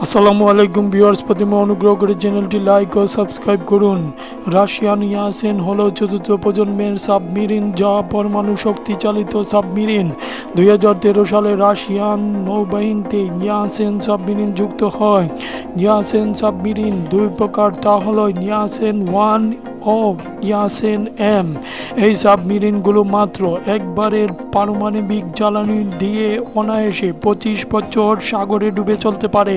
আসসালামু আলাইকুম ভিউয়ার্স, প্রথমে অনুগ্রহ করে চ্যানেলটি লাইক ও সাবস্ক্রাইব করুন। রাশিয়ান ইয়াসেন হলো চতুর্থ প্রজন্মের সাবমেরিন, যা পরমাণু শক্তি চালিত সাবমেরিন। 2013 সালে রাশিয়ান নৌবাহিনীতে ইয়াসেন সাবমেরিন যুক্ত হয়। ইয়াসেন সাবমেরিন দুই প্রকার, তা হলো ইয়াসেন 1 ও ইয়াসেন এম। এই সাবমেরিনগুলো মাত্র একবারের পারমাণবিক জ্বালানি দিয়ে অনায়াসে 25 বছর সাগরে ডুবে চলতে পারে।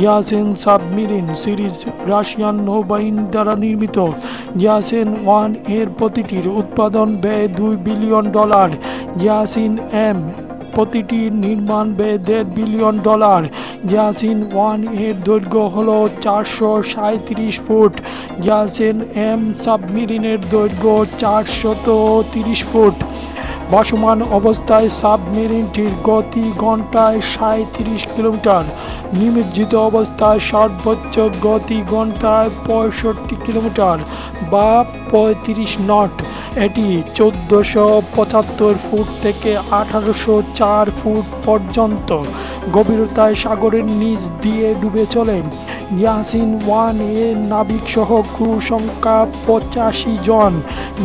ইয়াসেন সাবমেরিন সিরিজ রাশিয়ান নৌবাহিনী দ্বারা নির্মিত। ইয়াসেন 1 এর প্রতিটির উৎপাদন ব্যয় $2 বিলিয়ন। ইয়াসিন এম প্রতিটির নির্মাণ ব্যয় $1.5 বিলিয়ন। ইয়াসিন 1 এর দৈর্ঘ্য হল 437 ফুট। ইয়াসিন এম সাবমেরিনের দৈর্ঘ্য 430 ফুট। ভাসমান অবস্থায় সাবমেরিনটির গতি ঘন্টায় 37 কিলোমিটার। নিমজ্জিত অবস্থায় সর্বোচ্চ গতি ঘন্টায় 65 কিলোমিটার বা 35 নট। এটি 1475 ফুট থেকে 1804 ফুট পর্যন্ত গভীরতায় সাগরের নিচ দিয়ে ডুবে চলে। ইয়াসিন 1 এর নাবিক সহ ক্রু সংখ্যা 85 জন।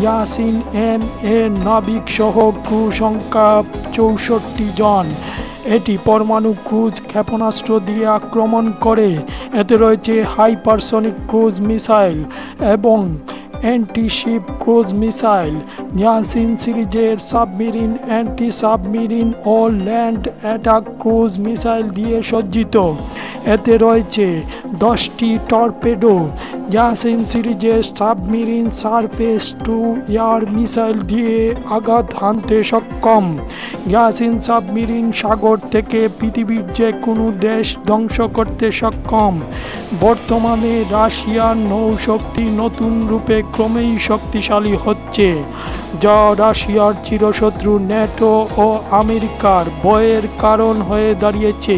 ইয়াসিন এম এর নাবিক সহ ক্রু সংখ্যা 64 জন। এটি পরমাণু ক্রুজ ক্ষেপণাস্ত্র দিয়ে আক্রমণ করে। এতে রয়েছে হাইপারসনিক ক্রুজ মিসাইল এবং অ্যান্টি-শিপ ক্রুজ মিসাইল। ইয়াসিন সিরিজের সাবমেরিন অ্যান্টি সাবমেরিন ও ল্যান্ড অ্যাটাক ক্রুজ মিসাইল দিয়ে সজ্জিত। এতে রয়েছে 10টি টর্পেডো। ইয়াসিন সিরিজের submarine surface two air missile দিয়ে আঘাত হানতে সক্ষম। ইয়াসিন সাবমেরিন সাগর থেকে পৃথিবীর যে কোনো দেশ ধ্বংস করতে সক্ষম। বর্তমানে রাশিয়ার নৌশক্তি নতুন রূপে ক্রমেই শক্তিশালী হচ্ছে, যা রাশিয়ার চিরশত্রু ন্যাটো ও আমেরিকার ভয়ের কারণ হয়ে দাঁড়িয়েছে।